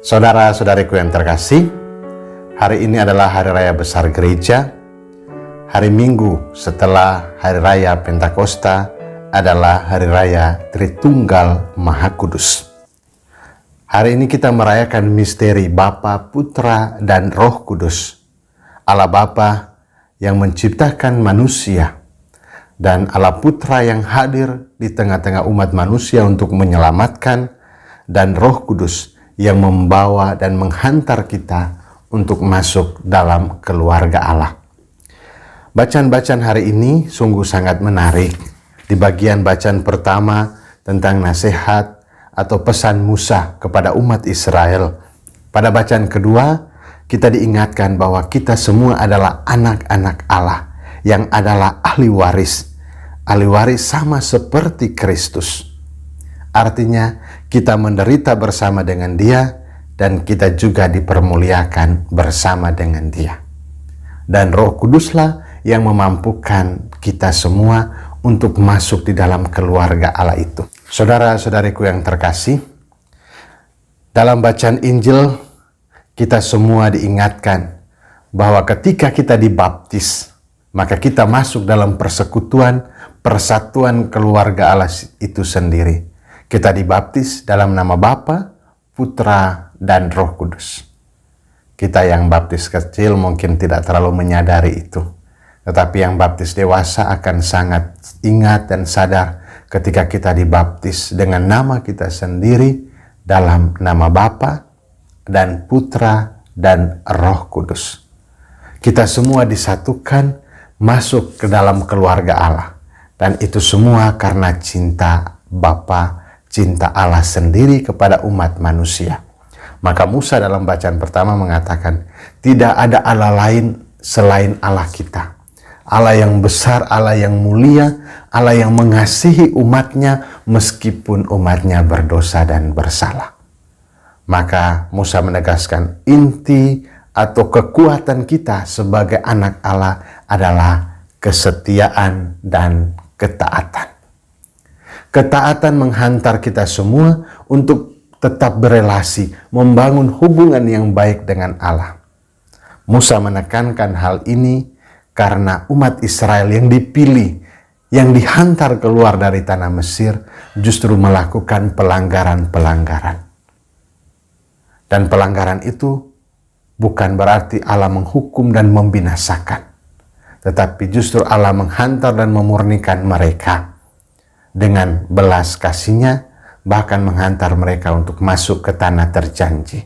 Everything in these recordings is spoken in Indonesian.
Saudara-saudariku yang terkasih, hari ini adalah hari raya besar gereja. Hari Minggu setelah hari raya Pentakosta adalah hari raya Tritunggal Maha Kudus. Hari ini kita merayakan misteri Bapa, Putra, dan Roh Kudus. Allah Bapa yang menciptakan manusia dan Allah Putra yang hadir di tengah-tengah umat manusia untuk menyelamatkan, dan Roh Kudus yang membawa dan menghantar kita untuk masuk dalam keluarga Allah. Bacaan-bacaan hari ini sungguh sangat menarik. Di bagian bacaan pertama tentang nasihat atau pesan Musa kepada umat Israel. Pada bacaan kedua, kita diingatkan bahwa kita semua adalah anak-anak Allah yang adalah ahli waris. Ahli waris sama seperti Kristus. Artinya kita menderita bersama dengan Dia dan kita juga dipermuliakan bersama dengan Dia. Dan Roh Kuduslah yang memampukan kita semua untuk masuk di dalam keluarga Allah itu. Saudara-saudariku yang terkasih, dalam bacaan Injil kita semua diingatkan bahwa ketika kita dibaptis, maka kita masuk dalam persatuan keluarga Allah itu sendiri. Kita dibaptis dalam nama Bapa, Putra, dan Roh Kudus. Kita yang baptis kecil mungkin tidak terlalu menyadari itu. Tetapi yang baptis dewasa akan sangat ingat dan sadar ketika kita dibaptis dengan nama kita sendiri dalam nama Bapa dan Putra dan Roh Kudus. Kita semua disatukan masuk ke dalam keluarga Allah. Dan itu semua karena cinta Bapa, cinta Allah sendiri kepada umat manusia. Maka Musa dalam bacaan pertama mengatakan, tidak ada Allah lain selain Allah kita. Allah yang besar, Allah yang mulia, Allah yang mengasihi umatnya meskipun umatnya berdosa dan bersalah. Maka Musa menegaskan inti atau kekuatan kita sebagai anak Allah adalah kesetiaan dan ketaatan. Ketaatan menghantar kita semua untuk tetap berelasi, membangun hubungan yang baik dengan Allah. Musa menekankan hal ini karena umat Israel yang dipilih, yang dihantar keluar dari tanah Mesir, justru melakukan pelanggaran-pelanggaran. Dan pelanggaran itu bukan berarti Allah menghukum dan membinasakan, tetapi justru Allah menghantar dan memurnikan mereka dengan belas kasih-Nya, bahkan menghantar mereka untuk masuk ke tanah terjanji.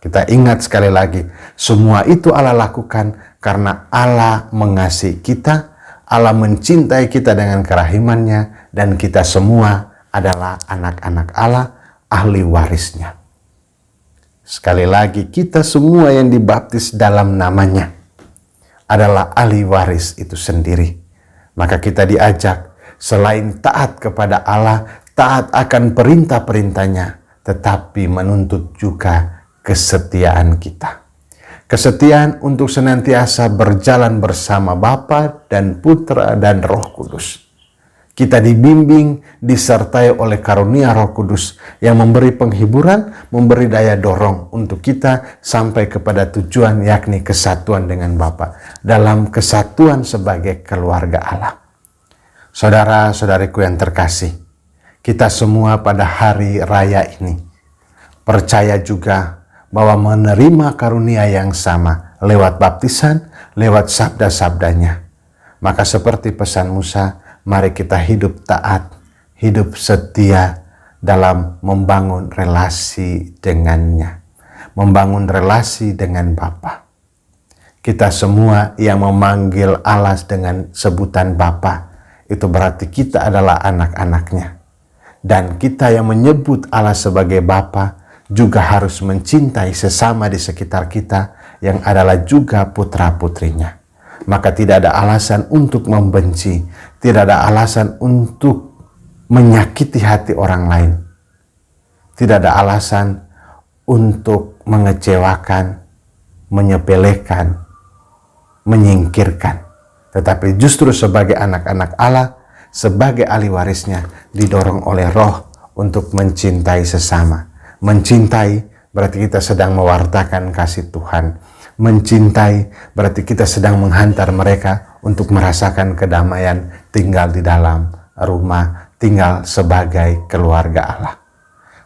Kita ingat sekali lagi, semua itu Allah lakukan karena Allah mengasihi kita, Allah mencintai kita dengan kerahiman-Nya, dan kita semua adalah anak-anak Allah, ahli warisnya. Sekali lagi, kita semua yang dibaptis dalam namanya adalah ahli waris itu sendiri. Maka kita diajak, selain taat kepada Allah, taat akan perintah-perintahnya, tetapi menuntut juga kesetiaan kita. Kesetiaan untuk senantiasa berjalan bersama Bapa dan Putra dan Roh Kudus. Kita dibimbing, disertai oleh karunia Roh Kudus yang memberi penghiburan, memberi daya dorong untuk kita sampai kepada tujuan, yakni kesatuan dengan Bapa, dalam kesatuan sebagai keluarga Allah. Saudara-saudariku yang terkasih, kita semua pada hari raya ini percaya juga bahwa menerima karunia yang sama lewat baptisan, lewat sabda-sabdanya. Maka seperti pesan Musa, mari kita hidup taat, hidup setia dalam membangun relasi dengannya, membangun relasi dengan Bapa. Kita semua yang memanggil Allah dengan sebutan Bapa, itu berarti kita adalah anak-anaknya. Dan kita yang menyebut Allah sebagai Bapa juga harus mencintai sesama di sekitar kita yang adalah juga putra-putrinya. Maka tidak ada alasan untuk membenci, tidak ada alasan untuk menyakiti hati orang lain. Tidak ada alasan untuk mengecewakan, menyepelekan, menyingkirkan. Tetapi justru sebagai anak-anak Allah, sebagai ahli warisnya, didorong oleh Roh untuk mencintai sesama, mencintai berarti kita sedang mewartakan kasih Tuhan. Mencintai berarti kita sedang menghantar mereka untuk merasakan kedamaian, tinggal di dalam rumah, tinggal sebagai keluarga Allah.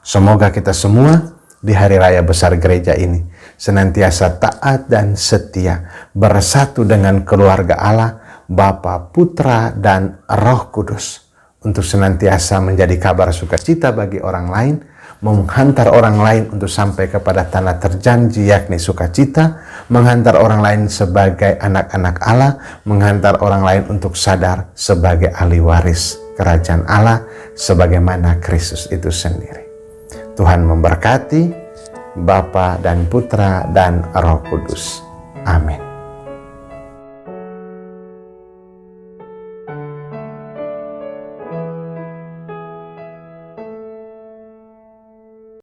Semoga kita semua di hari raya besar gereja ini senantiasa taat dan setia, bersatu dengan keluarga Allah, Bapa, Putra, dan Roh Kudus, untuk senantiasa menjadi kabar sukacita bagi orang lain, menghantar orang lain untuk sampai kepada tanah terjanji yakni sukacita, menghantar orang lain sebagai anak-anak Allah, menghantar orang lain untuk sadar sebagai ahli waris kerajaan Allah sebagaimana Kristus itu sendiri. Tuhan memberkati, Bapa dan Putra dan Roh Kudus. Amin.